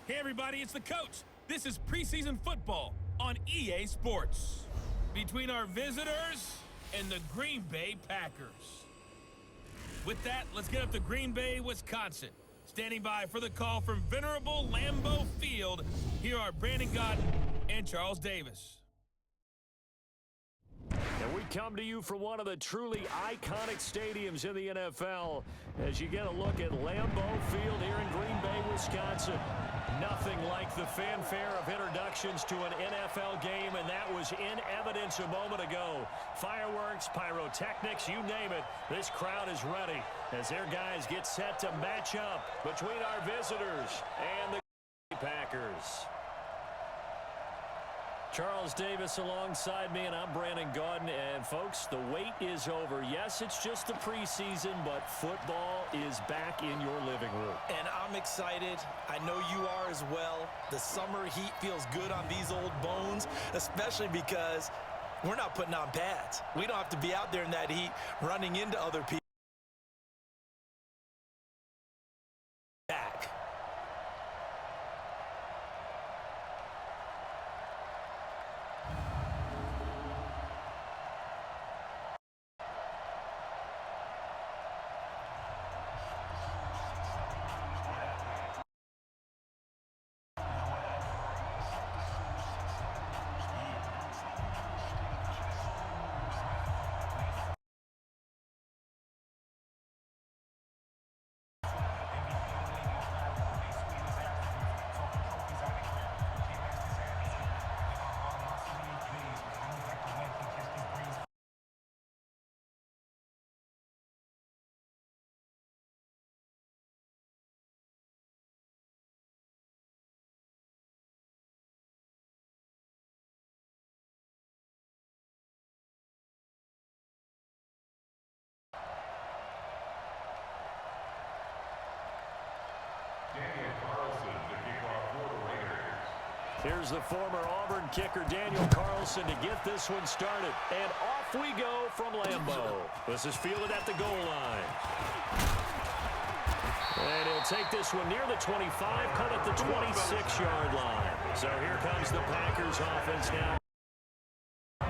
Hey everybody, it's the coach. This is preseason football on EA Sports. Between our visitors and the Green Bay Packers. With that, let's get up to Green Bay, Wisconsin. Standing by for the call from venerable Lambeau Field, here are Brandon Godden and Charles Davis. And we come to you from one of the truly iconic stadiums in the NFL as you get a look at Lambeau Field here in Green Bay, Wisconsin. Nothing like the fanfare of introductions to an NFL game, and that was in evidence a moment ago. Fireworks, pyrotechnics, you name it, this crowd is ready as their guys get set to match up between our visitors and the Packers. Charles Davis alongside me, and I'm Brandon Godden. And, folks, the wait is over. Yes, it's just the preseason, but football is back in your living room. And I'm excited. I know you are as well. The summer heat feels good on these old bones, especially because we're not putting on pads. We don't have to be out there in that heat running into other people. Here's the former Auburn kicker, Daniel Carlson, to get this one started. And off we go from Lambeau. This is fielded at the goal line. And he'll take this one near the 25, cut at the 26-yard line. So here comes the Packers offense now.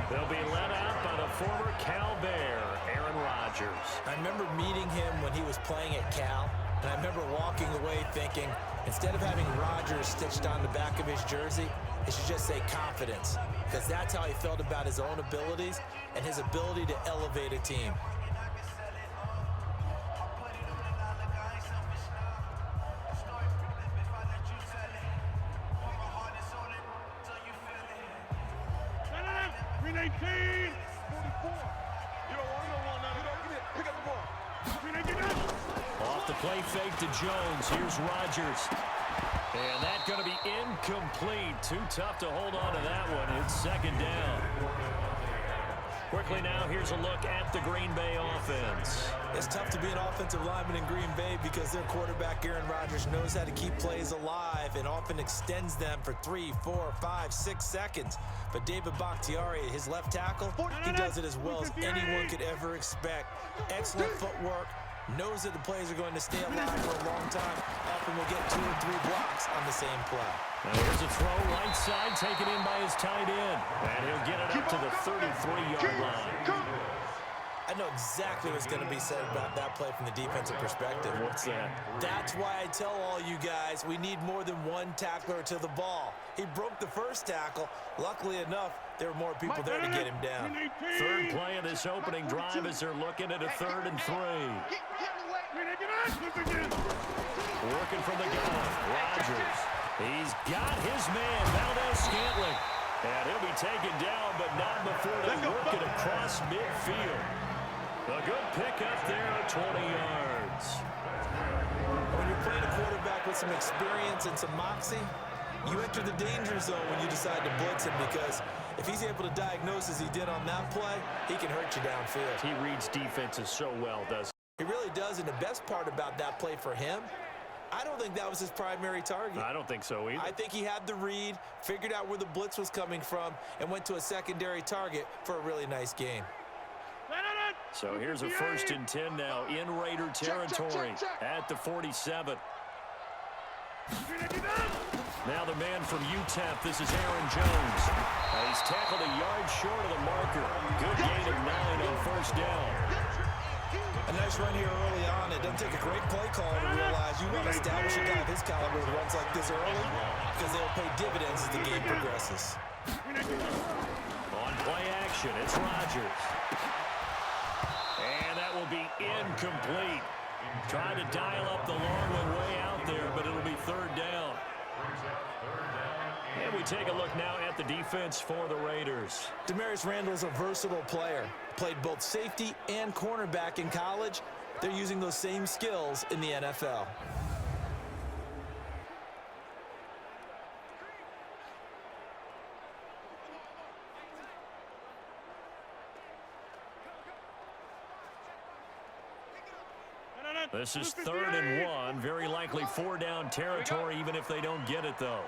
They'll be led out by the former Cal Bear, Aaron Rodgers. I remember meeting him when he was playing at Cal, and I remember walking away thinking, instead of having Rodgers stitched on the back of his jersey, it should just say confidence, because that's how he felt about his own abilities and his ability to elevate a team. Off the play fake to Jones. Here's Rodgers. And that's going to be incomplete. Too tough to hold on to that one. It's second down. Quickly now, here's a look at the Green Bay offense. It's tough to be an offensive lineman in Green Bay because their quarterback, Aaron Rodgers, knows how to keep plays alive and often extends them for 3, 4, 5, 6 seconds. But David Bakhtiari, his left tackle, he does it as well as anyone could ever expect. Excellent footwork. Knows that the plays are going to stay alive for a long time. Often will get 2 or 3 blocks on the same play. Now here's a throw right side, taken in by his tight end. And he'll get it up to the 33-yard line. I know exactly what's going to be said about that play from the defensive perspective. What's that? That's why I tell all you guys we need more than one tackler to the ball. He broke the first tackle. Luckily enough, there were more people there to get him down. Third play of this opening drive as they're looking at a 3rd and 3. Working from the gun, Rodgers. He's got his man, Valdez-Scantling. And he'll be taken down, but not before they work it across midfield. A good pickup there at 20 yards. When you're playing a quarterback with some experience and some moxie, you enter the danger zone when you decide to blitz him, because if he's able to diagnose as he did on that play, he can hurt you downfield. He reads defenses so well, does he? He really does, and the best part about that play for him, I don't think that was his primary target. I don't think so either. I think he had the read, figured out where the blitz was coming from, and went to a secondary target for a really nice gain. So here's a 1st and 10 now in Raider territory at the 47. Now the man from UTEP, this is Aaron Jones. He's tackled a yard short of the marker. Good gain of 9 on first down. A nice run here early on. It doesn't take a great play call to realize you want to establish a guy of his caliber who runs like this early because they'll pay dividends as the game progresses. On play action, it's Rodgers. And that will be incomplete. Trying to dial up the long one way out there, but it'll be third down. And we take a look now at the defense for the Raiders. Demarius Randall's a versatile player. Played both safety and cornerback in college. They're using those same skills in the NFL. This is 3rd and 1. Very likely 4-down territory, even if they don't get it, though.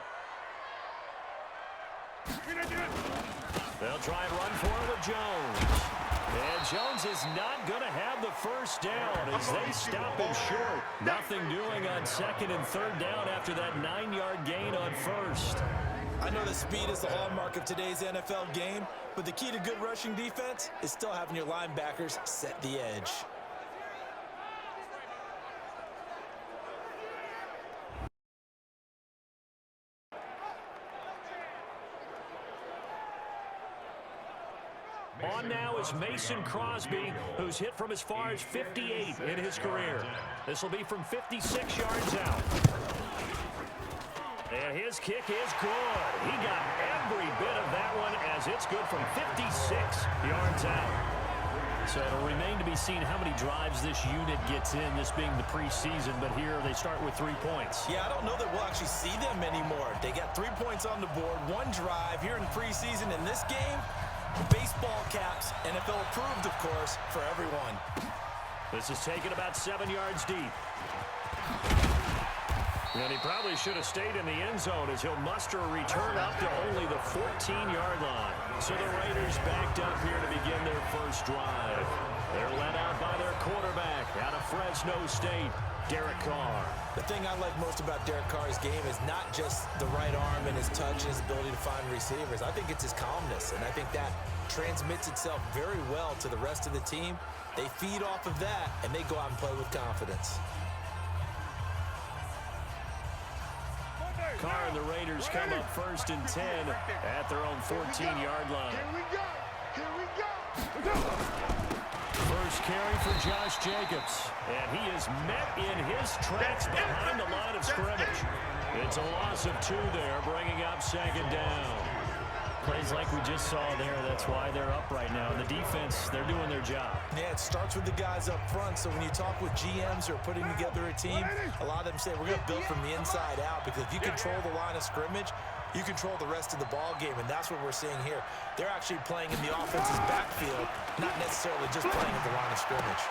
They'll try and run for it with Jones. And Jones is not going to have the first down as they stop him short. Nothing doing on 2nd and 3rd down after that 9-yard gain on first. I know that speed is the hallmark of today's NFL game, but the key to good rushing defense is still having your linebackers set the edge. On now is Mason Crosby, who's hit from as far as 58 in his career. This will be from 56 yards out. And his kick is good. He got every bit of that one as it's good from 56 yards out. So it'll remain to be seen how many drives this unit gets in, this being the preseason, but here they start with 3 points. Yeah, I don't know that we'll actually see them anymore. They got 3 points on the board, 1 drive here in preseason. In this game, baseball caps, NFL approved, of course, for everyone. This is taken about 7 yards deep. And he probably should have stayed in the end zone as he'll muster a return up to only the 14-yard line. So the Raiders backed up here to begin their first drive. They're led out by their quarterback out of Fresno State, Derek Carr. The thing I like most about Derek Carr's game is not just the right arm and his touch and his ability to find receivers. I think it's his calmness, and I think that transmits itself very well to the rest of the team. They feed off of that, and they go out and play with confidence. Carr and the Raiders come up 1st and 10 at their own 14-yard line. First carry for Josh Jacobs, and he is met in his tracks behind the line of scrimmage. It's a loss of 2 there, bringing up 2nd down. Plays like we just saw there, that's why they're up right now. And the defense, they're doing their job. Yeah, it starts with the guys up front. So when you talk with GMs who are putting together a team, a lot of them say we're going to build from the inside out, because if you control the line of scrimmage, you control the rest of the ball game, and that's what we're seeing here. They're actually playing in the offense's backfield, not necessarily just playing at the line of scrimmage.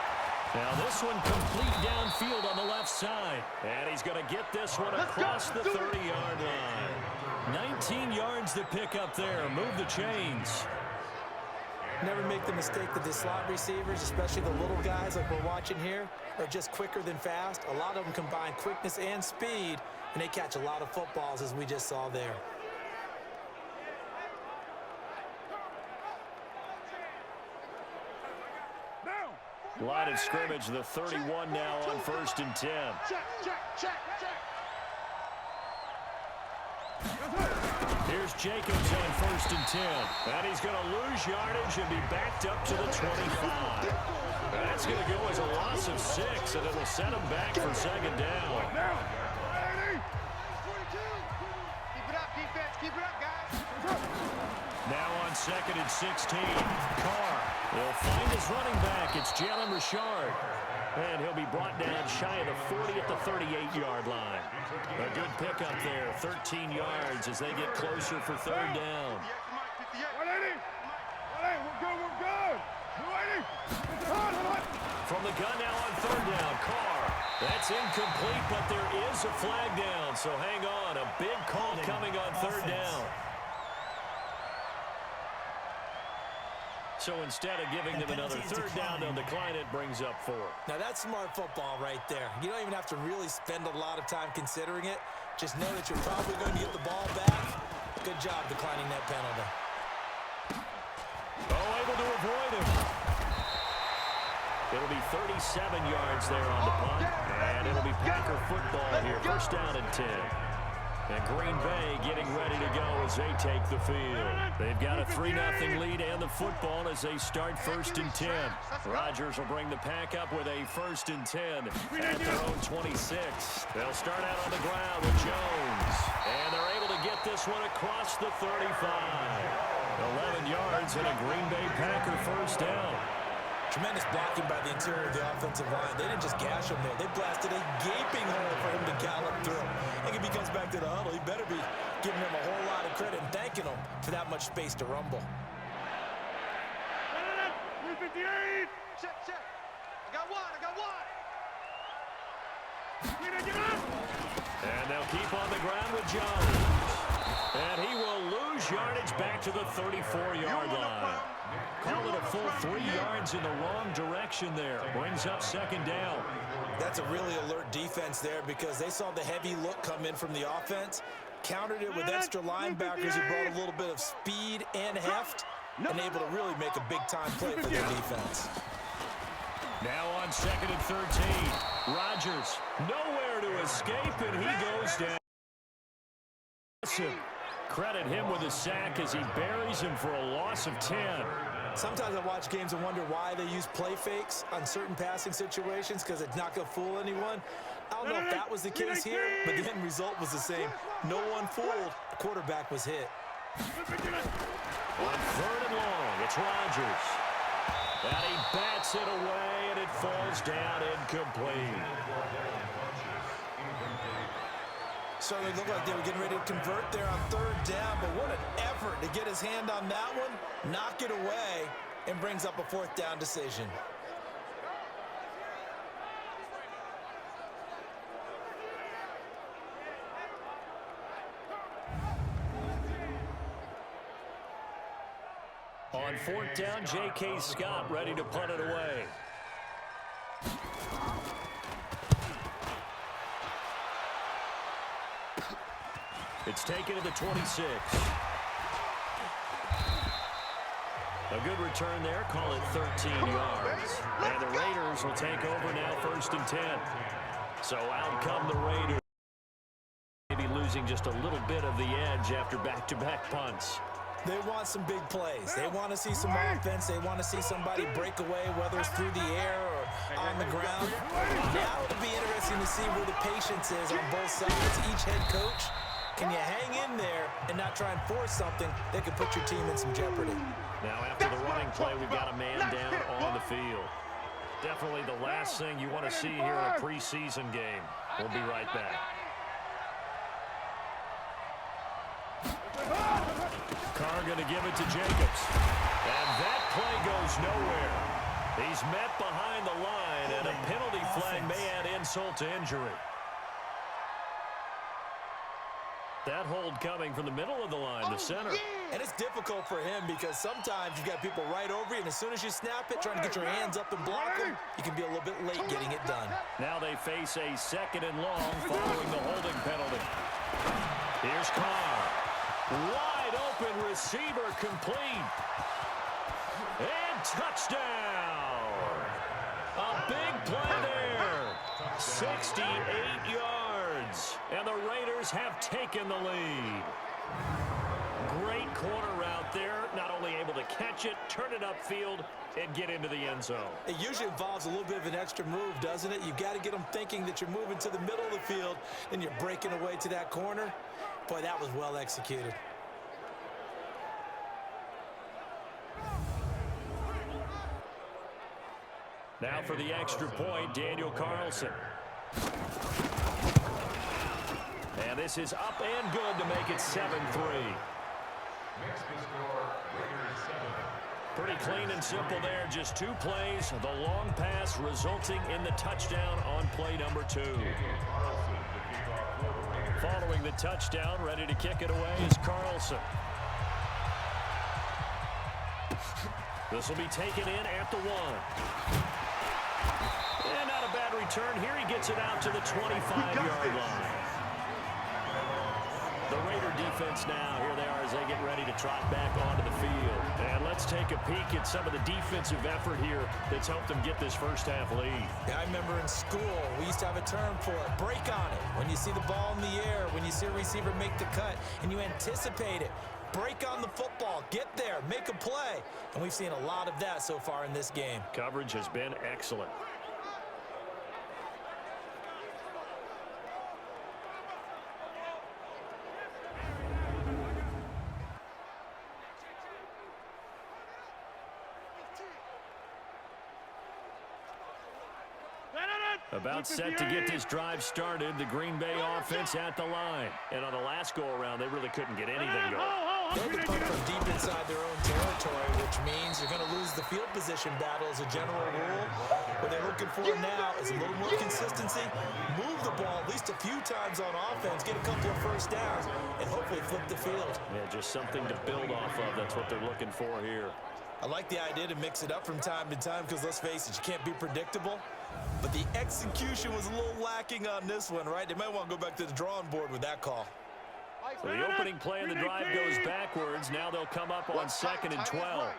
Now this one complete downfield on the left side. And he's going to get this one across the 30-yard line. 19 yards to pick up there. Move the chains. Never make the mistake that the slot receivers, especially the little guys like we're watching here, are just quicker than fast. A lot of them combine quickness and speed, and they catch a lot of footballs, as we just saw there. Line of scrimmage, the 31 now on 1st and 10. Here's Jacobs on 1st and 10. And he's going to lose yardage and be backed up to the 25. That's going to go as a loss of 6, and it'll set him back for 2nd down. Keep it up, defense. Keep it up, guys. Now on 2nd and 16. Carr will find his running back. It's Jalen Richard. And he'll be brought down shy of the 40 at the 38-yard line. A good pickup there, 13 yards as they get closer for 3rd down. From the gun now on 3rd down, Carr. That's incomplete, but there is a flag down, so hang on. A big call coming on 3rd down. So instead of giving them another third down, they'll decline it, brings up 4. Now that's smart football right there. You don't even have to really spend a lot of time considering it. Just know that you're probably going to get the ball back. Good job declining that penalty. Oh, able to avoid him. It'll be 37 yards there on the punt, and it'll be Packer football here. First down and 10. And Green Bay getting ready to go as they take the field. They've got a 3-0 lead and the football as they start first and 10. Rodgers will bring the pack up with a first and 10 at their own 26. They'll start out on the ground with Jones. And they're able to get this one across the 35. 11 yards and a Green Bay Packer first down. Tremendous blocking by the interior of the offensive line. They didn't just gash him there. They blasted a gaping hole for him to gallop through. I think if he comes back to the huddle, he better be giving him a whole lot of credit and thanking him for that much space to rumble. Check. I got one. And they'll keep on the ground with Jones. And he will lose yardage back to the 34-yard line. Call it a full 3 yards in the wrong direction there. Brings up second down. That's a really alert defense there because they saw the heavy look come in from the offense, countered it with extra linebackers who brought a little bit of speed and heft, and able to really make a big-time play for their defense. Now on second and 13. Rodgers nowhere to escape, and he goes down. Credit him with a sack as he buries him for a loss of 10. Sometimes I watch games and wonder why they use play fakes on certain passing situations because it's not going to fool anyone. I don't know if that was the case here, but the end result was the same. No one fooled. The quarterback was hit. On third and long, it's Rodgers. And he bats it away, and it falls down incomplete. So it looked like they were getting ready to convert there on third down, but what an effort to get his hand on that one, knock it away, and brings up a fourth down decision. On fourth down, J.K. Scott ready to punt it away. It's taken to the 26. A good return there. Call it 13 yards. And the Raiders will take over now first and 10. So out come the Raiders. Maybe losing just a little bit of the edge after back-to-back punts. They want some big plays. They want to see some offense. They want to see somebody break away, whether it's through the air or on the ground. Now it'll be interesting to see where the patience is on both sides. Each head coach, can you hang in there and not try and force something that could put your team in some jeopardy? Now after the running play, we've got a man down on the field. Definitely the last thing you want to see here in a preseason game. We'll be right back. Carr going to give it to Jacobs. And that play goes nowhere. He's met behind the line, and a penalty flag may add insult to injury. That hold coming from the middle of the line, the center. And it's difficult for him because sometimes you've got people right over you, and as soon as you snap it, trying to get your hands up and block them, you can be a little bit late getting it done. Now they face a second and long following the holding penalty. Here's Carr. Wide open receiver complete. And touchdown. A big play there. 68 yards. And the Raiders have taken the lead. Great corner route there. Not only able to catch it, turn it upfield, and get into the end zone. It usually involves a little bit of an extra move, doesn't it? You've got to get them thinking that you're moving to the middle of the field, and you're breaking away to that corner. Boy, that was well executed. Now for the extra point, Daniel Carlson. And this is up and good to make it 7-3. Pretty clean and simple there. Just 2 plays. The long pass resulting in the touchdown on play number 2. Following the touchdown, ready to kick it away is Carlson. This will be taken in at the 1. And not a bad return here. He gets it out to the 25-yard line. The Raider defense now, here they are as they get ready to trot back onto the field. And let's take a peek at some of the defensive effort here that's helped them get this first half lead. Yeah, I remember in school, we used to have a term for it, break on it. When you see the ball in the air, when you see a receiver make the cut, and you anticipate it. Break on the football, get there, make a play. And we've seen a lot of that so far in this game. Coverage has been excellent. About set to get this drive started. The Green Bay offense at the line. And on the last go-around, they really couldn't get anything going. They're the punt from deep inside their own territory, which means you're going to lose the field position battle as a general rule. What they're looking for now is a little more consistency. Move the ball at least a few times on offense, get a couple of first downs, and hopefully flip the field. Yeah, just something to build off of. That's what they're looking for here. I like the idea to mix it up from time to time because, let's face it, you can't be predictable. But the execution was a little lacking on this one, right? They might want to go back to the drawing board with that call. So the opening play of the drive goes backwards. Now they'll come up on 2nd and 12.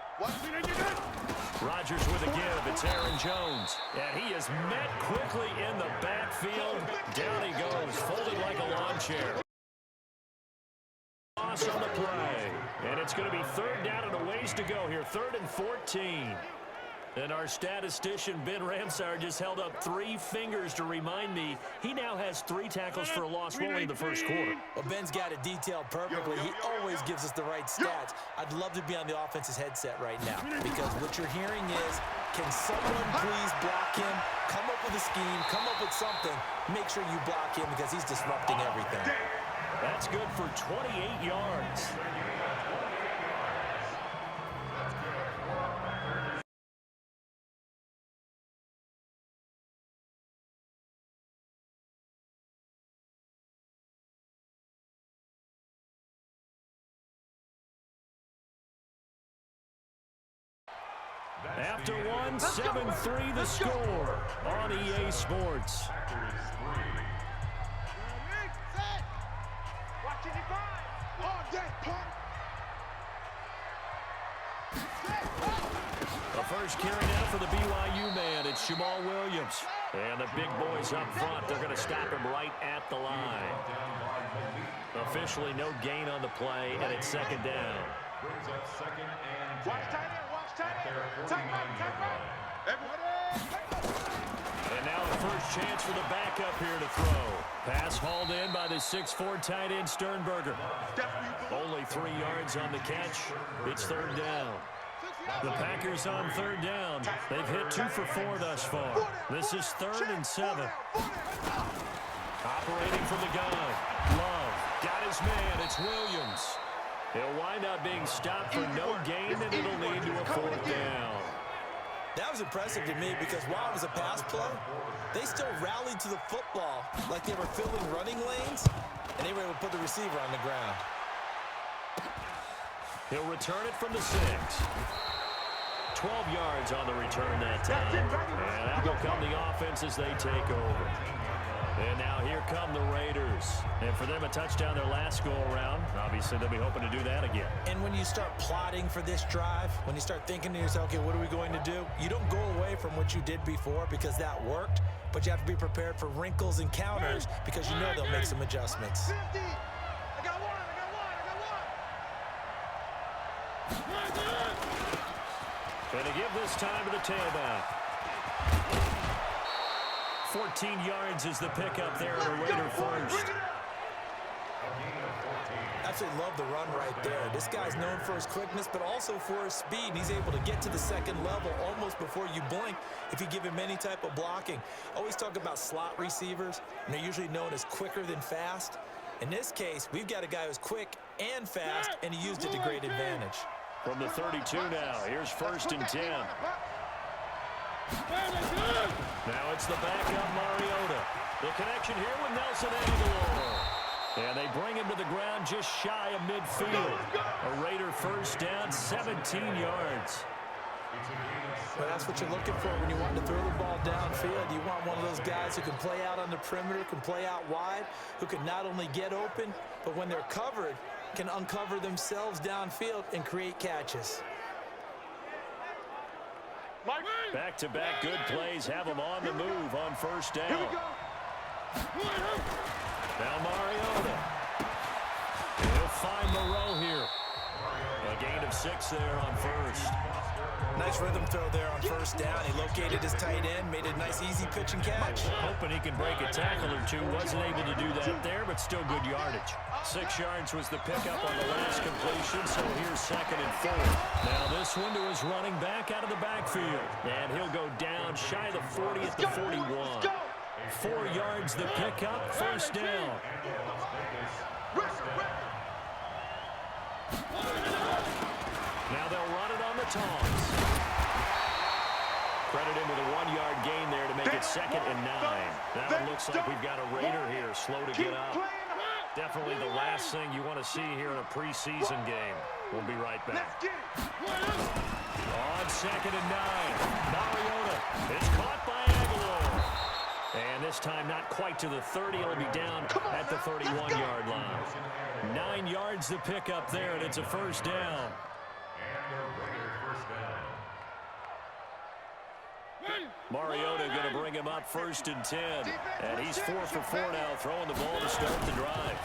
Rodgers with a give. It's Aaron Jones. And he is met quickly in the backfield. Down he goes, folded like a lawn chair. Loss on the play. And it's going to be 3rd down and a ways to go here. 3rd and 14. And our statistician, Ben Ramsar, just held up 3 fingers to remind me he now has 3 tackles for a loss only in the first quarter. Well, Ben's got it detailed perfectly. He always gives us the right stats. I'd love to be on the offense's headset right now because what you're hearing is, can someone please block him? Come up with a scheme. Come up with something. Make sure you block him because he's disrupting everything. That's good for 28 yards. After 1, 7-3 the score on EA Sports. The first carry now for the BYU man. It's Jamal Williams. And the big boys up front, they're going to stop him right at the line. Officially no gain on the play, and it's 2nd down. Brings up 2nd and 10. Watch tight end, watch tight end. Tight back. And now the first chance for the backup here to throw. Pass hauled in by the 6'4" tight end Sternberger. Only 3 yards on the catch. It's 3rd down. The Packers on 3rd down. They've hit 2 for 4 thus far. This is 3rd and 7. Operating from the gun. Love got his man. It's Williams. He'll wind up being stopped for no gain, and it'll lead to a 4th down. That was impressive to me because while it was a pass play, they still rallied to the football like they were filling running lanes, and they were able to put the receiver on the ground. He'll return it from the 6. 12 yards on the return that time. And that will come the offense as they take over. And now here come the Raiders. And for them, a touchdown their last go-around. Obviously, they'll be hoping to do that again. And when you start plotting for this drive, when you start thinking to yourself, okay, what are we going to do? You don't go away from what you did before because that worked, but you have to be prepared for wrinkles and counters because you know they'll make some adjustments. Going to give this time to the tailback. 14 yards is the pickup there at a Raider first. Absolutely love the run right there. This guy's known for his quickness, but also for his speed. He's able to get to the 2nd level almost before you blink if you give him any type of blocking. Always talk about slot receivers, and they're usually known as quicker than fast. In this case, we've got a guy who's quick and fast, and he used it to great advantage. From the 32 now, here's 1st and 10. Now it's the backup Mariota. The connection here with Nelson Aguilar. And they bring him to the ground just shy of midfield. A Raider first down, 17 yards. Well, that's what you're looking for when you want to throw the ball downfield. You want one of those guys who can play out on the perimeter, can play out wide, who can not only get open, but when they're covered, can uncover themselves downfield and create catches. Back-to-back good plays have them on the move on first down. Now Mariota. He'll find Moreau here. A gain of 6 there on first. Nice rhythm throw there on first down. He located his tight end, made a nice easy pitch and catch. Hoping he can break a tackle or two. Wasn't able to do that there, but still good yardage. 6 yards was the pickup on the last completion, so here's 2nd and 4. Now this one to his running back out of the backfield. And he'll go down shy of the 40 at the 41. 4 yards the pickup, first down. Now they'll run it on the toss. Credit him with a 1-yard gain there to make it 2nd and 9. Now it looks like we've got a Raider here, slow to get up. Definitely the last thing you want to see here in a preseason game. We'll be right back. On 2nd and 9, Mariota is caught by Aguilar. And this time not quite to the 30. It'll be down at the 31-yard line. 9 yards to pick up there, and it's a first down. Mariota going to bring him up 1st and 10. And he's 4 for 4 now, throwing the ball to start the drive.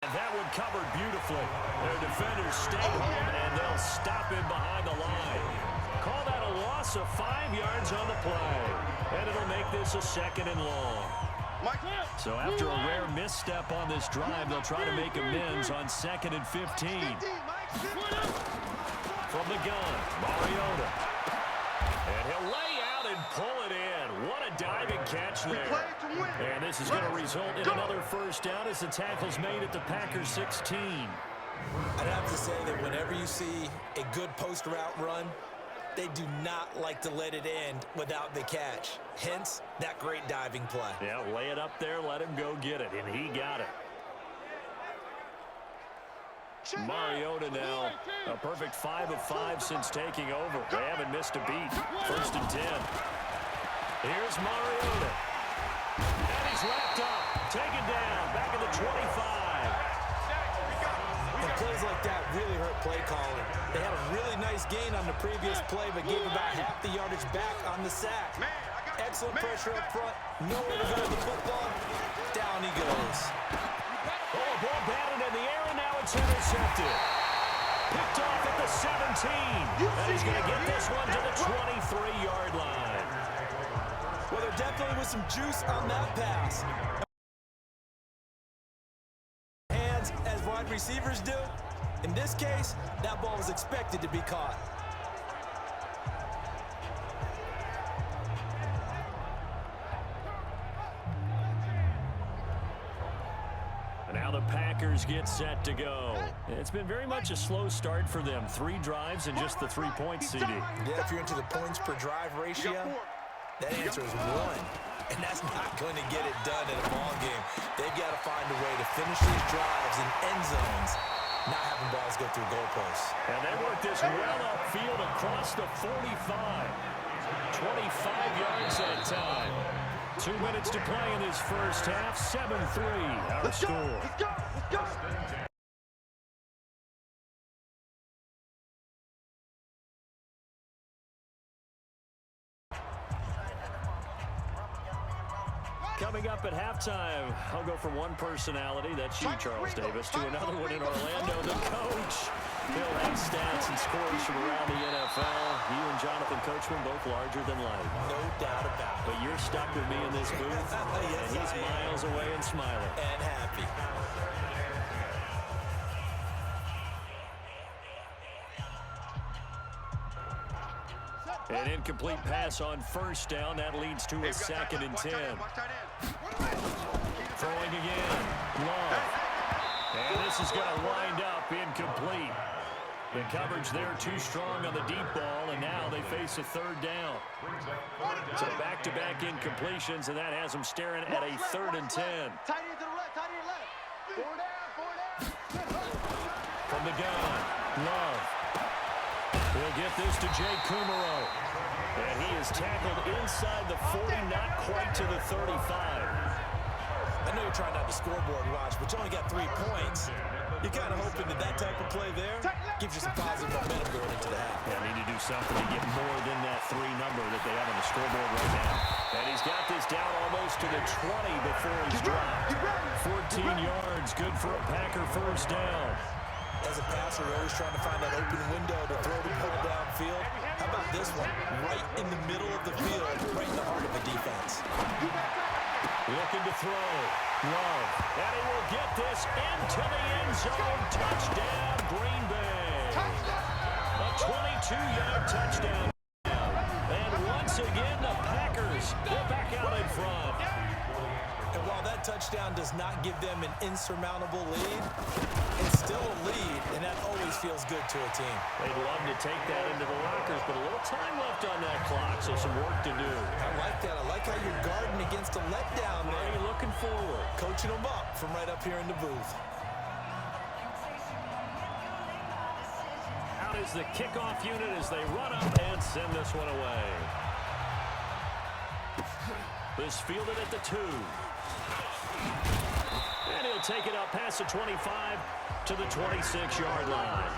And that one covered beautifully. Their defenders stay home, and they'll stop him behind the line. Call that a loss of 5 yards on the play. And it'll make this a 2nd and long. So after a rare misstep on this drive, they'll try to make amends on 2nd and 15. From the gun, Mariota. And he'll lay out and pull it in. What a diving catch there. And this is going to result in another first down as the tackle's made at the Packers 16. I'd have to say that whenever you see a good post route run, they do not like to let it end without the catch. Hence, that great diving play. Yeah, lay it up there, let him go get it, and he got it. Mariota now, a perfect 5 of 5 since taking over. They haven't missed a beat. 1st and 10. Here's Mariota. And he's wrapped up, taken down, back at the 25. And plays like that really hurt play calling. They had a really nice gain on the previous play, but gave about half the yardage back on the sack. Excellent pressure up front. Nowhere to go with the football. Down he goes. Oh, ball batted in the air, and now it's intercepted. Picked off at the 17. And he's going to get this one to the 23-yard line. Well, there definitely was some juice on that pass. Hands as wide receivers do. In this case, that ball was expected to be caught. Now the Packers get set to go. It's been very much a slow start for them. 3 drives and just the 3-point CD. Yeah, if you're into the points per drive ratio, that answer is 1. And that's not going to get it done in a ball game. They've got to find a way to finish these drives in end zones, not having balls go through goalposts. And they work this well upfield across the 45. 25 yards that time. 2 minutes to play in this first half. 7-3 our score. Let's go. Coming up at halftime, I'll go from one personality, that's you, Charles Davis, to another one in Orlando, the coach. He'll have stats and scores from around the NFL. You and Jonathan Coachman both larger than life. No doubt about it. But you're stuck with me in this booth, Yes, and he's miles away and smiling. And happy. An incomplete pass on first down. That leads to a 2nd and 10. Throwing again. Love. And this is going to wind up incomplete. The coverage there too strong on the deep ball, and now they face a 3rd down. So back-to-back incompletions, and that has them staring at a 3rd and 10. Tight end to the left, tight end left. 4 down. From the gun, Love. He'll get this to Jay Kumaro. And he is tackled inside the 40, not quite to the 35. I know you're trying not to scoreboard watch, but you only got 3 points. You're kind of hoping that type of play there gives you some positive momentum going into the half. Yeah, need to do something to get more than that 3 number that they have on the scoreboard right now. And he's got this down almost to the 20 before he's dropped. 14 yards, good for a Packer first down. As a passer, you're always trying to find that open window to throw the ball downfield. How about this one? Right in the middle of the field, right in the heart of the defense. Looking to throw. Love. And he will get this into the end zone. Touchdown, Green Bay. A 22-yard touchdown. And once again, the Packers, they're back out in front. And while that touchdown does not give them an insurmountable lead, it's still a lead, and that always feels good to a team. They'd love to take that into the lockers, but a little time left on that clock, so some work to do. I like that. I like how you're guarding against a letdown there. Are you looking forward? Coaching them up from right up here in the booth. Out is the kickoff unit as they run up and send this one away. This fielded at the 2. And he'll take it up past the 25 to the 26-yard line.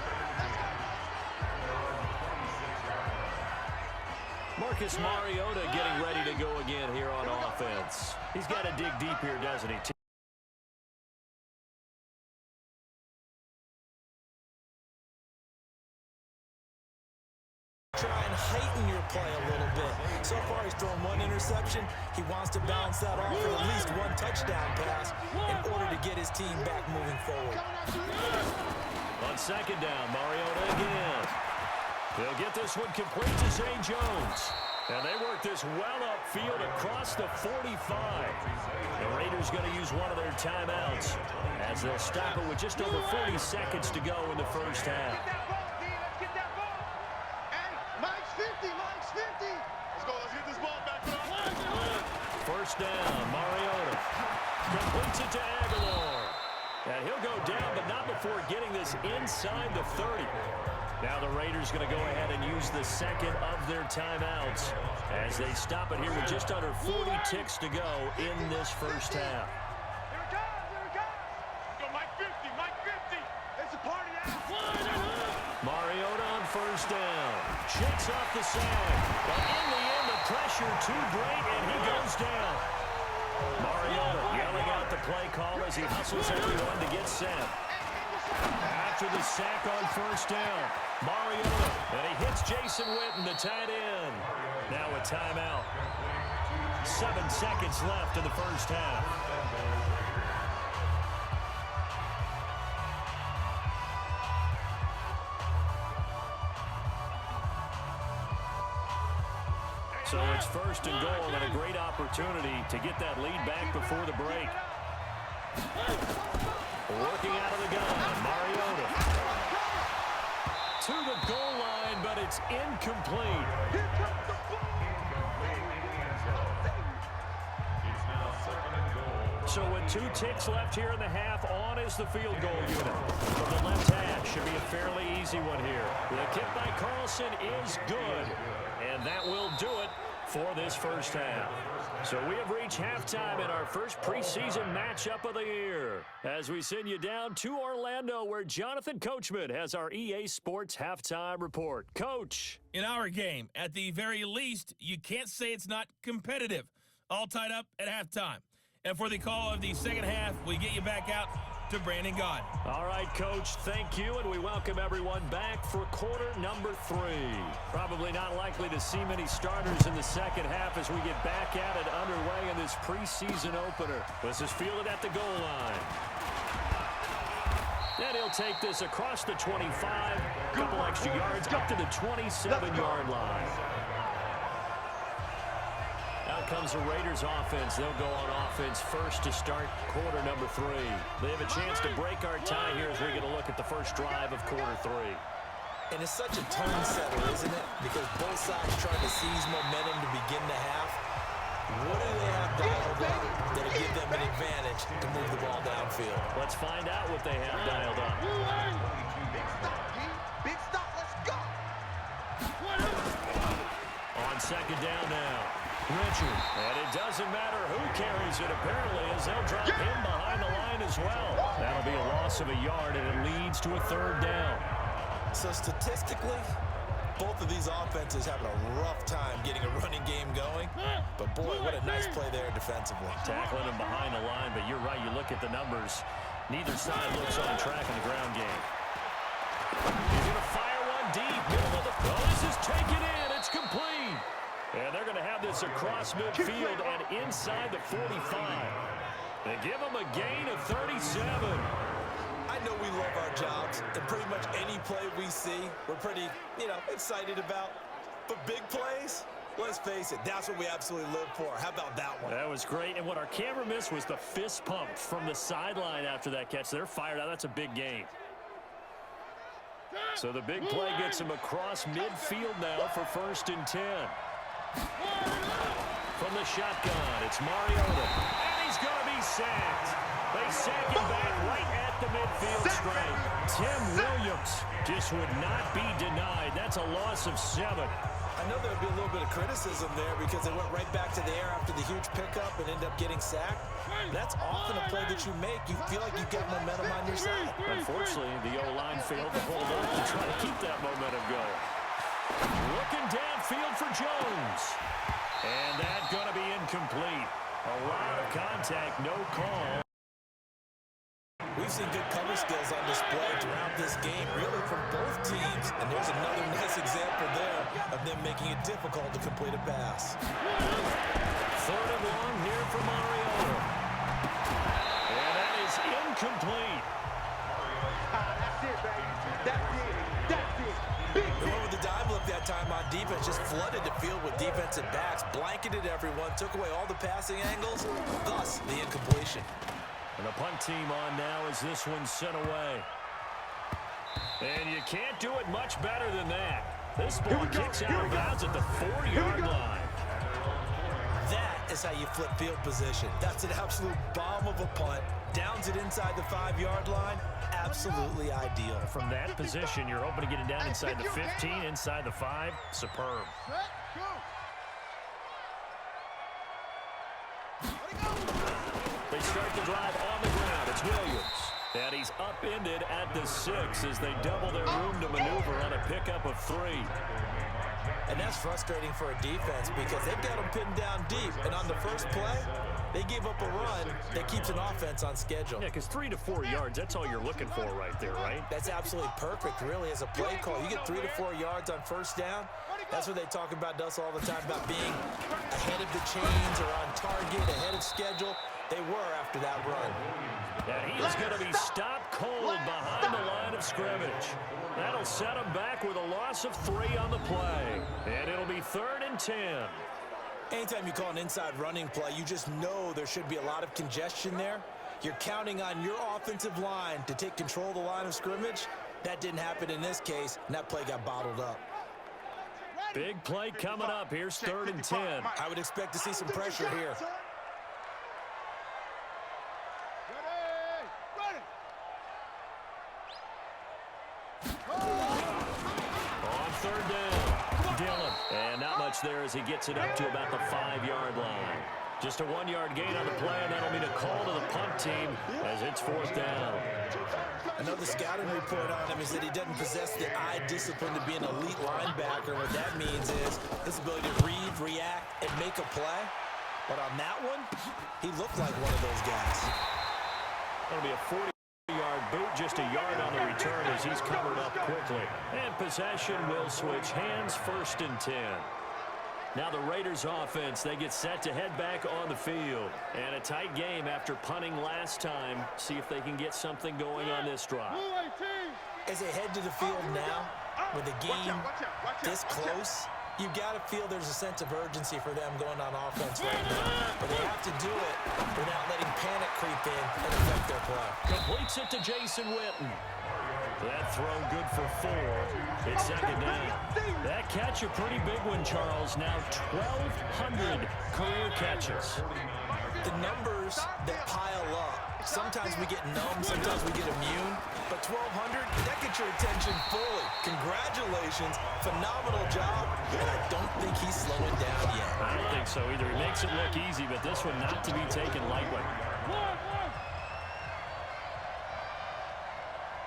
Marcus Mariota getting ready to go again here on offense. He's got to dig deep here, doesn't he? Try and heighten your play a little bit. So far, he's thrown 1 interception. He wants to balance that off with at least 1 touchdown pass in order to get his team back moving forward. On second down, Mariota again. He'll get this one complete to Zay Jones. And they work this well upfield across the 45. The Raiders going to use one of their timeouts as they'll stop it with just over 40 seconds to go in the first half. First down, Mariota completes it to Aguilar. And he'll go down, but not before getting this inside the 30. Now the Raiders going to go ahead and use the second of their timeouts as they stop it here with just under 40 ticks to go in this first half. Here it comes. Go Mike 50, Mike 50. It's a party now. Mariota on first down. Shakes off the sag. But in the end, the pressure too great, and he goes down. Mariota yelling out the play call as he hustles everyone to get set. After the sack on first down, Mariota, and he hits Jason Witten, the tight end. Now a timeout. 7 seconds left in the first half. So it's first and goal and a great opportunity to get that lead back before the break. Working out of the gun, Mariota. To the goal line, but it's incomplete. So with 2 ticks left here in the half, on is the field goal unit. From the left hash, should be a fairly easy one here. The kick by Carlson is good. And that will do it for this first half. So we have reached halftime in our first preseason matchup of the year as we send you down to Orlando where Jonathan Coachman has our EA Sports halftime report. Coach. In our game, at the very least, you can't say it's not competitive. All tied up at halftime. And for the call of the second half, we get you back out to Brandon Gaudin. All right, Coach, thank you, and we welcome everyone back for quarter number 3. Probably not likely to see many starters in the second half as we get back at it underway in this preseason opener. This is fielded at the goal line. And he'll take this across the 25, a couple extra yards, up to the 27-yard line. Out comes the Raiders offense. They'll go on offense first to start quarter number 3. They have a chance to break our tie here as we get a look at the first drive of quarter 3. And it's such a tone setter, isn't it? Because both sides trying to seize momentum to begin the half. What do they have dialed up that'll give them an advantage to move the ball downfield? Let's find out what they have dialed up. Big stop, let's go. Second down now. Richard. And it doesn't matter who carries it, apparently, as they'll drop him behind the line as well. That'll be a loss of a yard, and it leads to a third down. So statistically, both of these offenses having a rough time getting a running game going. But, boy, what a nice play there defensively. Tackling him behind the line, but you're right. You look at the numbers. Neither side looks on track in the ground game. He's going to fire one deep. Middle of the... Oh, this is taken in. It's complete. And they're going to have this across midfield and inside the 45. They give them a gain of 37. I know we love our jobs, and pretty much any play we see, we're pretty, excited about. But big plays, let's face it, that's what we absolutely live for. How about that one? That was great. And what our camera missed was the fist pump from the sideline after that catch. They're fired out. That's a big gain. So the big play gets him across midfield now for 1st and 10. From the shotgun, it's Mariota. And he's going to be sacked. They sack him back right at the midfield stripe. Tim Williams just would not be denied. That's a loss of 7. I know there would be a little bit of criticism there because they went right back to the air after the huge pickup and ended up getting sacked. That's often a play that you make. You feel like you've got momentum on your side. Unfortunately, the O-line failed to hold up to try to keep that momentum going. Looking downfield for Jones. And that's going to be incomplete. A lot of contact, no call. We've seen good cover skills on display throughout this game, really from both teams. And there's another nice example there of them making it difficult to complete a pass. 3rd and long here for Mariota. And that is incomplete. That's it, baby. That's it. That's it. They went with the dive look that time on defense, just flooded the field with defensive backs, blanketed everyone, took away all the passing angles, thus the incompletion. And the punt team on now as this one's sent away. And you can't do it much better than that. This ball kicks out of bounds at the 4-yard line. That is how you flip field position. That's an absolute bomb of a punt. Downs it inside the 5-yard line. Absolutely ideal. From that position, you're hoping to get it down inside the 15, inside the 5. Superb. They start the drive on the ground. It's Williams. And he's upended at the 6 as they double their room to maneuver on a pickup of 3. And that's frustrating for a defense because they've got them pinned down deep. And on the first play, they give up a run that keeps an offense on schedule. Yeah, because 3 to 4 yards, that's all you're looking for right there, right? That's absolutely perfect, really, as a play call. You get 3 to 4 yards on first down. That's what they talk about us all the time, about being ahead of the chains or on target, ahead of schedule. They were after that run. And he is going to be stopped cold behind the line of scrimmage. That'll set him back with a loss of 3 on the play. And it'll be 3rd and 10. Anytime you call an inside running play, you just know there should be a lot of congestion there. You're counting on your offensive line to take control of the line of scrimmage. That didn't happen in this case, and that play got bottled up. Big play coming up. Here's 3rd and 10. I would expect to see some pressure here. On 3rd down, Dillon. And not much there as he gets it up to about the 5-yard line. Just a 1-yard gain on the play, and that'll mean a call to the punt team as it's 4th down. Another scouting report on him is that he doesn't possess the eye discipline to be an elite linebacker. What that means is his ability to read, react, and make a play. But on that one, he looked like one of those guys. That'll be a 40-yard boot, just a yard on the return as he's covered up quickly. And possession will switch hands, 1st and 10. Now the Raiders offense, they get set to head back on the field. And a tight game after punting last time. See if they can get something going on this drive. As they head to the field now, with the game this close, you got to feel there's a sense of urgency for them going on offense right now. But they have to do it without letting panic creep in and affect their play. Completes it to Jason Witten. That throw good for 4. It's 2nd down. That catch a pretty big one, Charles. Now 1,200 career catches. The numbers that pile up, sometimes we get numb, sometimes we get immune. But 1,200, that could get your attention fully. Congratulations. Phenomenal job. And I don't think he's slowing down yet. I don't think so either. He makes it look easy, but this one not to be taken lightly.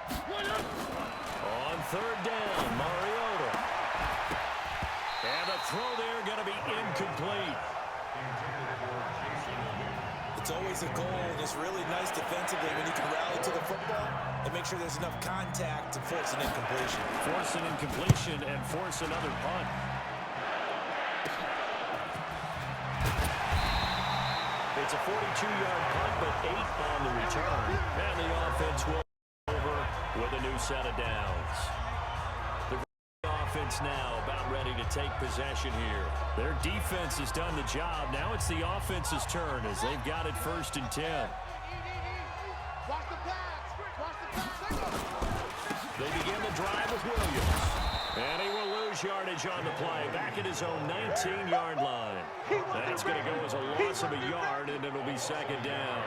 On third down, Mariota. And the throw there going to be incomplete. It's always a goal, and it's really nice defensively when you can rally to the football and make sure there's enough contact to force an incompletion. Force an incompletion and force another punt. It's a 42-yard punt, but 8 on the return. And the offense will over with a new set of downs. The offense now about ready to take possession here. Their defense has done the job. Now it's the offense's turn as they've got it 1st and 10. Watch the pass. Watch the pass. They begin the drive with Williams. And he will lose yardage on the play. Back at his own 19-yard line. That's going to go as a loss of a yard, and it'll be 2nd down.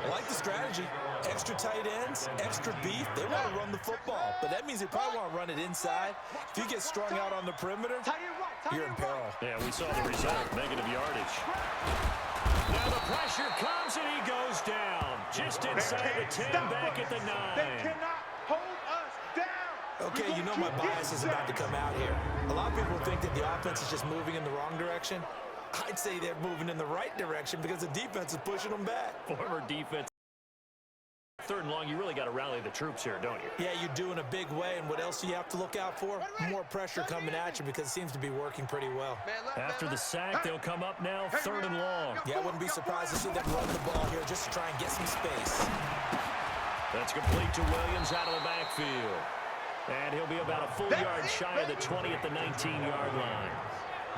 I like the strategy. Extra tight ends, extra beef. They want to run the football, but that means they probably want to run it inside. If you get strung out on the perimeter, you're in peril. Yeah, we saw the result, negative yardage. Now the pressure comes, and he goes down. Just inside the 10, back at the 9. They cannot hold us down. Okay, you know my bias is about to come out here. A lot of people think that the offense is just moving in the wrong direction. I'd say they're moving in the right direction because the defense is pushing them back. Former defense. 3rd and long, you really got to rally the troops here, don't you? Yeah, you do in a big way, and what else do you have to look out for? More pressure coming at you because it seems to be working pretty well. After the sack, they'll come up now 3rd and long. Yeah, I wouldn't be surprised to see them run the ball here just to try and get some space. That's complete to Williams out of the backfield. And he'll be about a full yard shy of the 20 at the 19-yard line.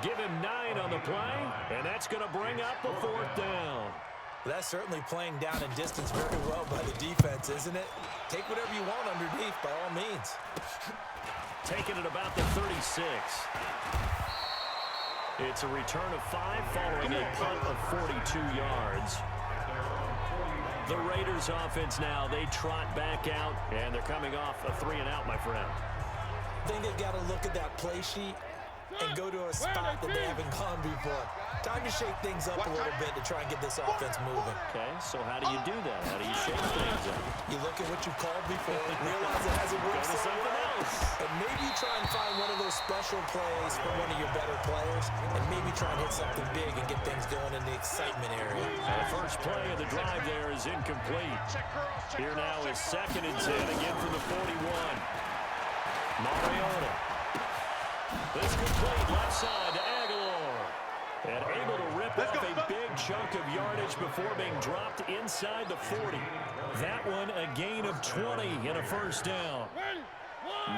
Give him 9 on the play, and that's going to bring up a 4th down. That's certainly playing down in distance very well by the defense, isn't it? Take whatever you want underneath, by all means. Taking it about the 36. It's a return of 5 following a punt of 42 yards. The Raiders offense now, they trot back out, and they're coming off a 3-and-out, my friend. I think they've got to look at that play sheet and go to a spot that they haven't gone before. Time to shake things up a little bit to try and get this offense moving. Okay, so how do you do that? How do you shake things up? You look at what you've called before, realize it hasn't worked so well, and maybe you try and find one of those special plays from one of your better players, and maybe try and hit something big and get things going in the excitement area. The first play of the drive there is incomplete. Here now is 2nd and 10, again from the 41. Mariota. This complete left side to Aguilar. And able to rip off a big chunk of yardage before being dropped inside the 40. That one a gain of 20 in a 1st down.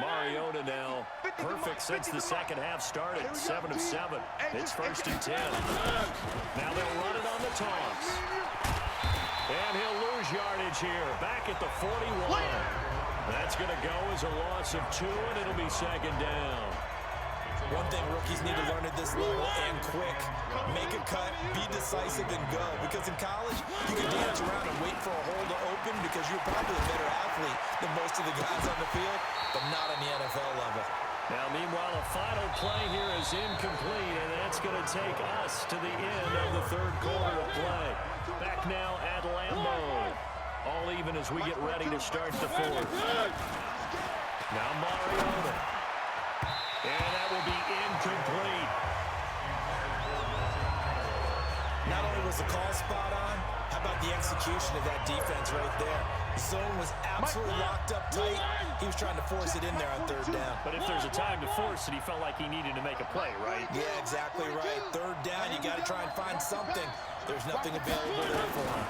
Mariota now perfect since the 2nd half started. 7 of 7. It's 1st and 10. Now they'll run it on the toss. And he'll lose yardage here. Back at the 41. That's going to go as a loss of 2, and it'll be 2nd down. One thing rookies need to learn at this level, and quick. Make a cut, be decisive, and go. Because in college, you can dance around and wait for a hole to open because you're probably a better athlete than most of the guys on the field, but not on the NFL level. Now, meanwhile, a final play here is incomplete, and that's going to take us to the end of the 3rd quarter of play. Back now at Lambeau. All even as we get ready to start the 4th. Now Mariota. And that will be incomplete. Not only was the call spot on, how about the execution of that defense right there? Zone was absolutely locked up tight. He was trying to force it in there on 3rd down. But if there's a time to force it, he felt like he needed to make a play, right? Yeah, exactly right. 3rd down, you got to try and find something. There's nothing available there for him.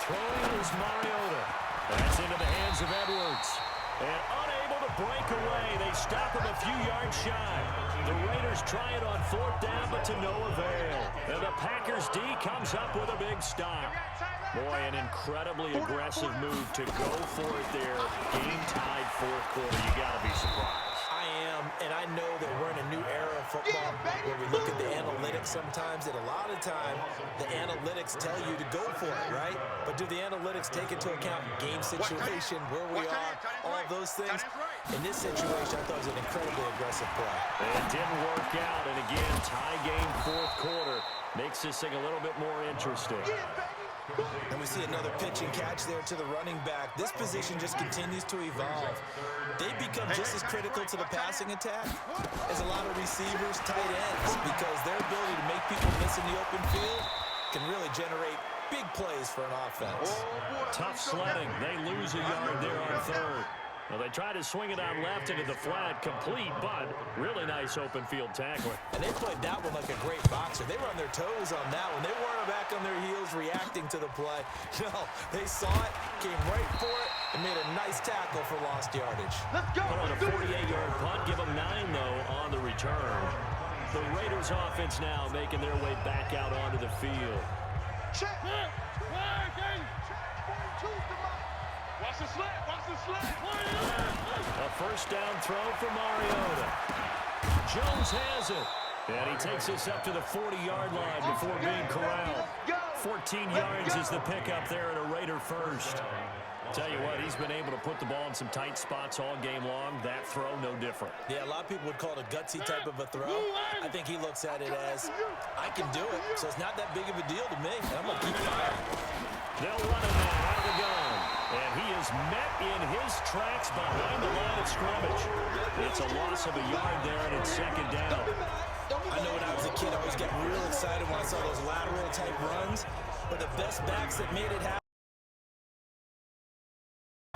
Throwing is Mariota. That's into the hands of Edwards. And unable to break away, they stop him a few yards shy. The Raiders try it on 4th down, but to no avail. And the Packers D comes up with a big stop. Boy, an incredibly aggressive move to go for it there. Game-tied 4th quarter. You got to be surprised. I am, and I know that we're in a new era of football where we look at the analytics sometimes, and a lot of time the analytics tell you to go for it, right? But do the analytics take into account game situation, where we are, all those things. In this situation, I thought it was an incredibly aggressive play. It didn't work out, and again, tie game fourth quarter. Makes this thing a little bit more interesting. And we see another pitch and catch there to the running back. This position just continues to evolve. They become just as critical to the passing attack as a lot of receivers, tight ends, because their ability to make people miss in the open field can really generate big plays for an offense. Tough sledding. They lose a yard there on third. Well, they try to swing it on left into the flat, complete, but really nice open field tackling. And they played that one like a great boxer. They were on their toes on that one. They weren't back on their heels reacting to the play. No, they saw it, came right for it, and made a nice tackle for lost yardage. Let's go. Put on a 48-yard punt, give them 9, though, on the return. The Raiders offense now making their way back out onto the field. Check. Watch the sled. Watch the sled. A first down throw for Mariota. Jones has it. And he takes us up to the 40-yard line before being corralled. 14 yards is the pickup there at a Raider first. Tell you what, he's been able to put the ball in some tight spots all game long. That throw, no different. Yeah, a lot of people would call it a gutsy type of a throw. I think he looks at it as, I can do it, so it's not that big of a deal to me, and I'm going to keep firing. They'll run him now out of the gun. And he is met in his tracks behind the line of scrimmage. It's a loss of a yard there, and it's second down. I know when I was a kid, I always got real excited when I saw those lateral type runs, but the best backs that made it happen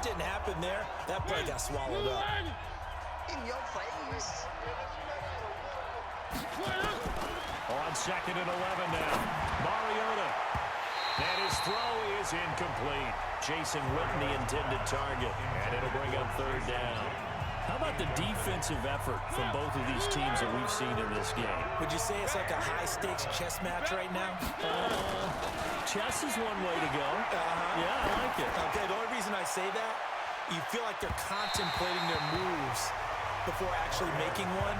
didn't happen there. That play got swallowed up. In your face. On second and 11 now. Mariota. And his throw is incomplete. Jason Witten, the intended target. And it'll bring up third down. How about the defensive effort from both of these teams that we've seen in this game? Would you say it's like a high-stakes chess match right now? Chess is one way to go. Yeah, I like it. Okay, the only reason I say that, you feel like they're contemplating their moves before actually making one,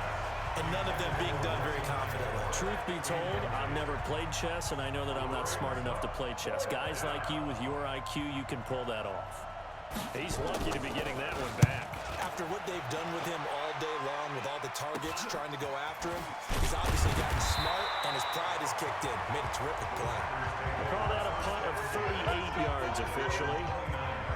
and none of them being done very confidently. Truth be told, I've never played chess, and I know that I'm not smart enough to play chess. Guys like you with your IQ, you can pull that off. He's lucky to be getting that one back. After what they've done with him all day long, with all the targets trying to go after him, he's obviously gotten smart, and his pride has kicked in. Made a terrific play. We'll call that a punt of 38 yards officially.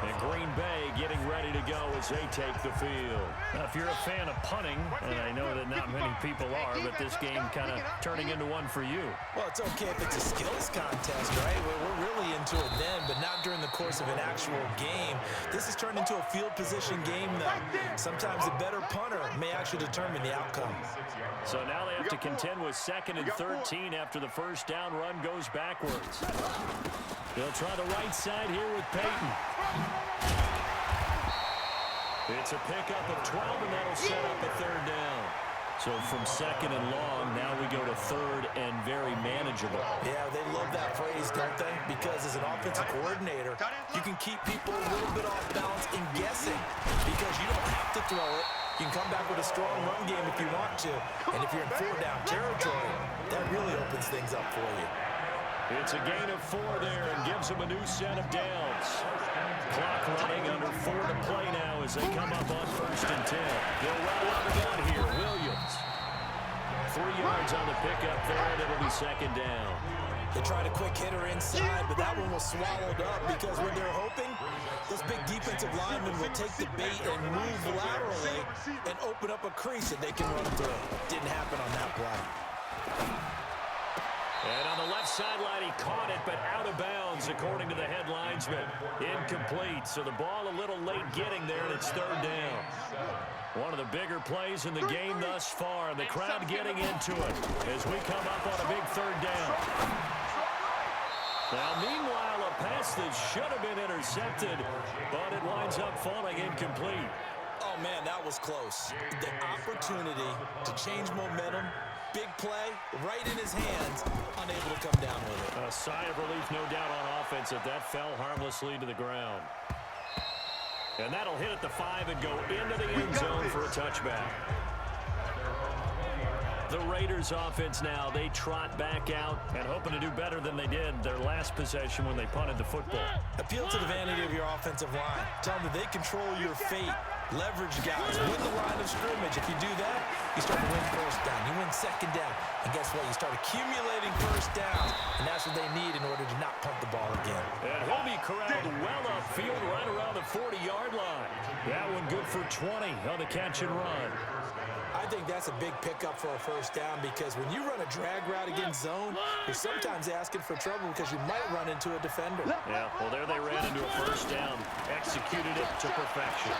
And Green Bay getting ready to go as they take the field. Now, if you're a fan of punting, and I know that not many people are, but this game kind of turning into one for you. Well, it's okay if it's a skills contest, right? We're really into it then, but not during the course of an actual game. This has turned into a field position game, though. Sometimes the better punter may actually determine the outcome. So now they have to contend with 2nd and 13 after the first down run goes backwards. They'll try the right side here with Peyton. It's a pickup of 12, and that'll set up a third down. So from 2nd and long, now we go to 3rd and very manageable. Yeah, they love that phrase, don't they? Because as an offensive coordinator, you can keep people a little bit off balance and guessing because you don't have to throw it. You can come back with a strong run game if you want to. And if you're in 4-down territory, that really opens things up for you. It's a gain of 4 there and gives them a new set of downs. Clock running under 4 to play now as they come up on 1st and 10. They'll run out of gun here. Williams. 3 yards on the pickup there, and it'll be 2nd down. They tried a quick hitter inside, but that one was swallowed up because what they're hoping, those big defensive linemen will take the bait and move laterally and open up a crease that they can run through. Didn't happen on that play. And on the left sideline, he caught it, but out of bounds, according to the head linesman. Incomplete, so the ball a little late getting there, and it's 3rd down. One of the bigger plays in the game thus far, and the crowd getting into it as we come up on a big 3rd down. Now, meanwhile, a pass that should have been intercepted, but it winds up falling incomplete. Oh, man, that was close. The opportunity to change momentum, big play, right in his hands, unable to come down with it. A sigh of relief, no doubt, on offense that fell harmlessly to the ground. And that'll hit at the 5 and go into the end zone for a touchback. The Raiders offense now, they trot back out and hoping to do better than they did their last possession when they punted the football. Appeal to the vanity of your offensive line. Tell them that they control your fate. Leverage guys, win the line of scrimmage. If you do that, you start to win first down. You win second down. And guess what? You start accumulating first downs. And that's what they need in order to not punt the ball again. And he'll be corralled well upfield right around the 40-yard line. That one good for 20 on the catch and run. I think that's a big pickup for a first down because when you run a drag route against zone, you're sometimes asking for trouble because you might run into a defender. Yeah, well, there they ran into a first down. Executed it to perfection.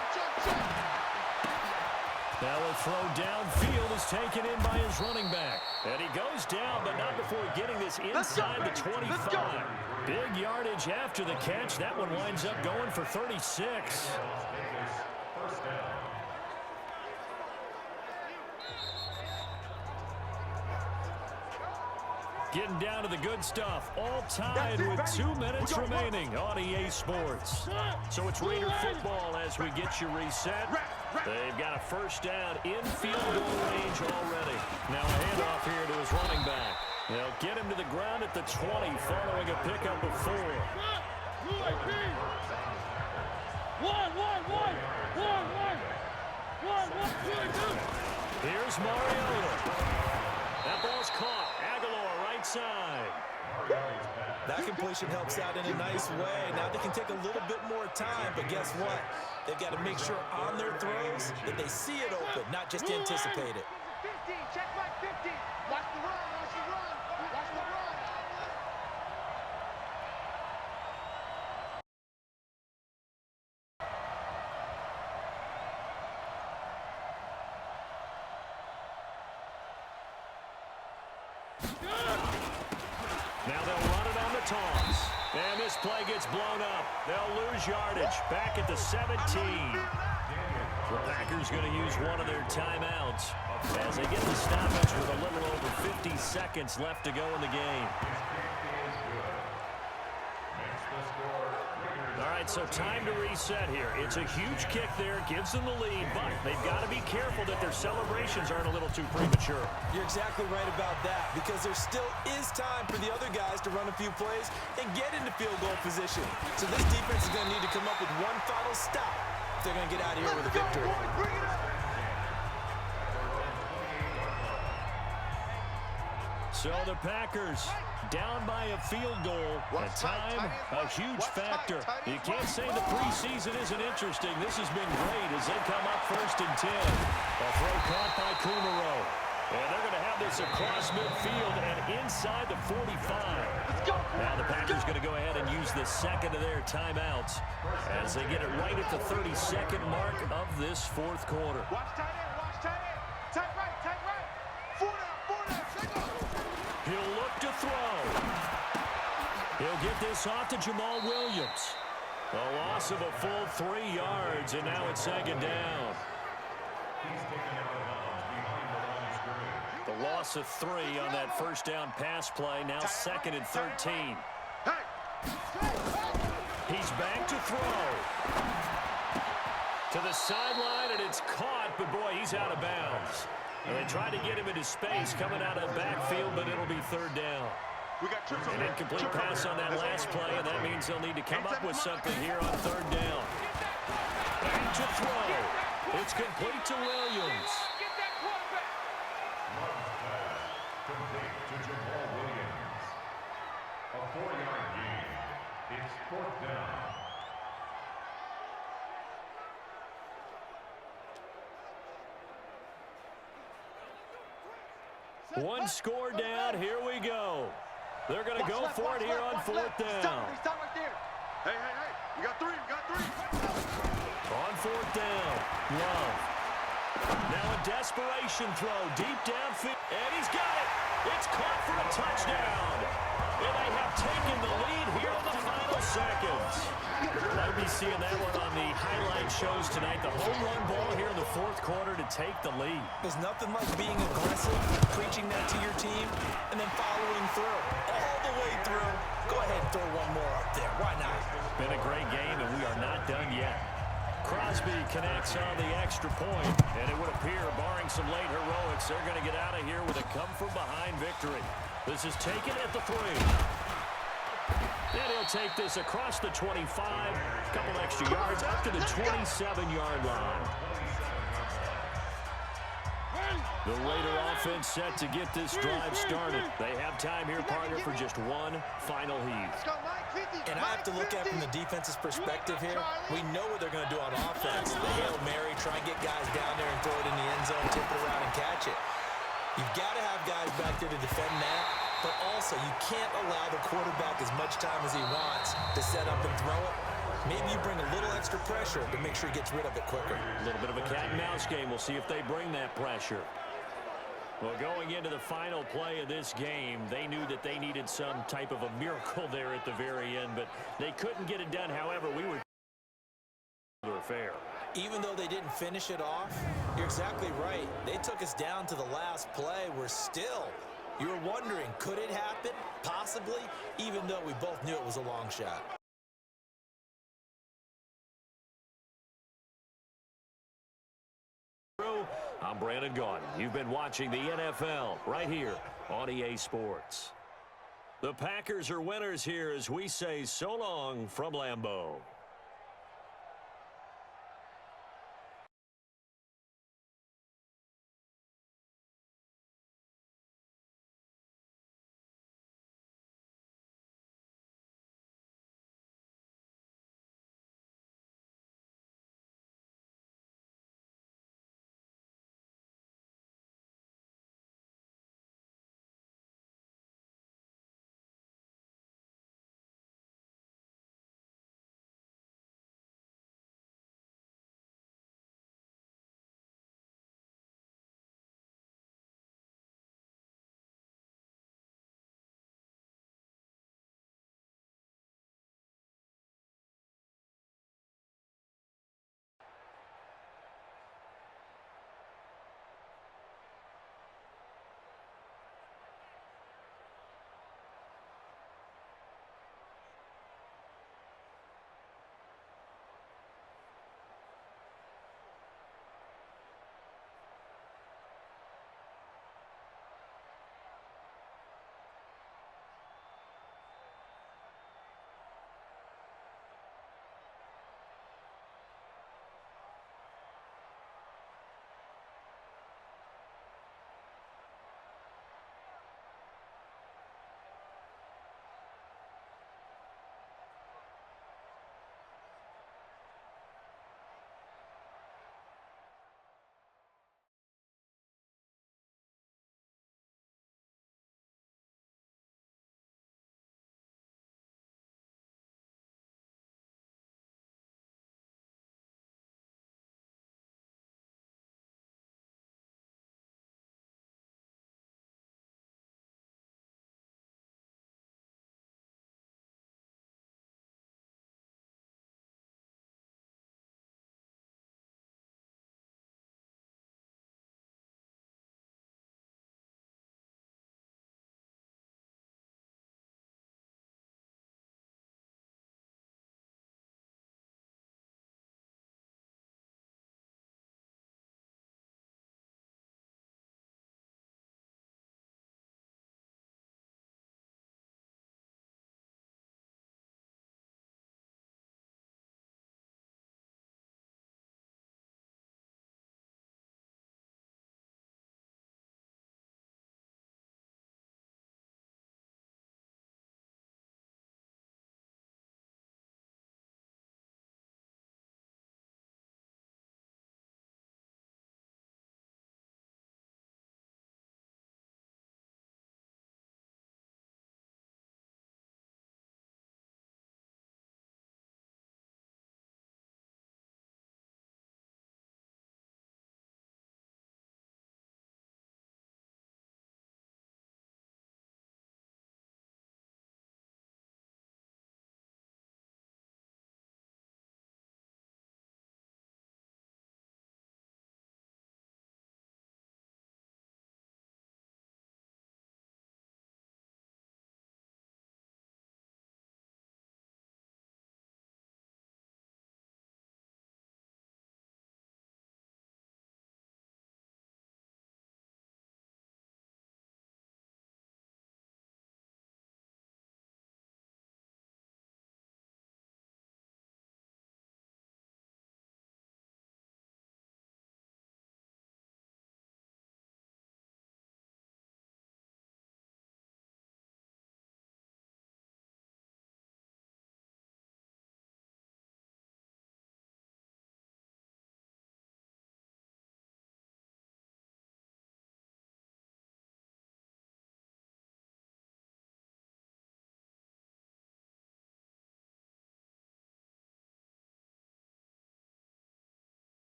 Now a throw downfield is taken in by his running back. And he goes down, but not before getting this inside the 25. Big yardage after the catch. That one winds up going for 36. Getting down to the good stuff. All tied with 2 minutes remaining on EA Sports. So it's Raider football as we get you reset. They've got a first down in field goal range already. Now a handoff here to his running back. They'll get him to the ground at the 20 following a pickup of 4. Here's Mariota. That ball's caught. Right side. That completion helps out in a nice way. Now they can take a little bit more time, but guess what? They've got to make sure on their throws that they see it open, not just anticipate it. 50, check back 50. Watch the run, watch the run, watch the run. Now they'll run it on the toss. And this play gets blown up. They'll lose yardage. Back at the 17. The Packers going to use one of their timeouts as they get the stoppage with a little over 50 seconds left to go in the game. All right, so time to reset here. It's a huge kick there, gives them the lead, but they've got to be careful that their celebrations aren't a little too premature. You're exactly right about that because there still is time for the other guys to run a few plays and get into field goal position. So this defense is going to need to come up with one final stop if they're going to get out of here with a victory. So the Packers down by a field goal. And time, a huge factor. You can't say the preseason isn't interesting. This has been great as they come up 1st and 10. A throw caught by Kumaro. And they're going to have this across midfield and inside the 45. Now the Packers going to go ahead and use the second of their timeouts as they get it right at the 32nd mark of this 4th quarter. Watch tight end, watch tight end. Tight right, tight right. 4 down, take off. He'll look to throw. He'll get this off to Jamal Williams. A loss of a full 3 yards, and now it's 2nd down. The loss of 3 on that first down pass play, now 2nd and 13. He's back to throw. To the sideline, and it's caught, but boy, he's out of bounds. And they tried to get him into space coming out of the backfield, but it'll be 3rd down. An incomplete pass on that last play, and that means they'll need to come up with something here on 3rd down. Back to throw. It's complete to Williams. Get that quarterback. Complete to Jamal Williams. A 4-yard gain. It's 4th down. One score down. Here we go. They're going to go for it here on 4th down. Stop right there. Hey, hey, hey. You got 3, you got 3. On 4th down. Love. Now a desperation throw deep downfield. And he's got it. It's caught for a touchdown. And they have taken the lead here in the final seconds. I'll be seeing that one on the highlight shows tonight. The home run ball here in the 4th quarter to take the lead. There's nothing like being aggressive, preaching that to your team, and then following through. All the way through. Go ahead and throw one more up there. Why not? Been a great game, and we are not done yet. Crosby connects on the extra point, and it would appear, barring some late heroics, they're going to get out of here with a come-from-behind victory. This is taken at the 3. And he'll take this across the 25, a couple extra yards up to the 27-yard line. The Raider offense set to get this drive started. They have time here, partner, for just one final heave. And I have to look at it from the defense's perspective here. We know what they're going to do on offense. The Hail Mary, try and get guys down there and throw it in the end zone, tip it around and catch it. You've got to have guys back there to defend that, but also you can't allow the quarterback as much time as he wants to set up and throw it. Maybe you bring a little extra pressure to make sure he gets rid of it quicker. A little bit of a cat and mouse game. We'll see if they bring that pressure. Well, going into the final play of this game, they knew that they needed some type of a miracle there at the very end, but they couldn't get it done. However, we were fair. Even though they didn't finish it off, you're exactly right. They took us down to the last play. You were wondering, could it happen? Possibly, even though we both knew it was a long shot. I'm Brandon Gaudin. You've been watching the NFL right here on EA Sports. The Packers are winners here as we say so long from Lambeau.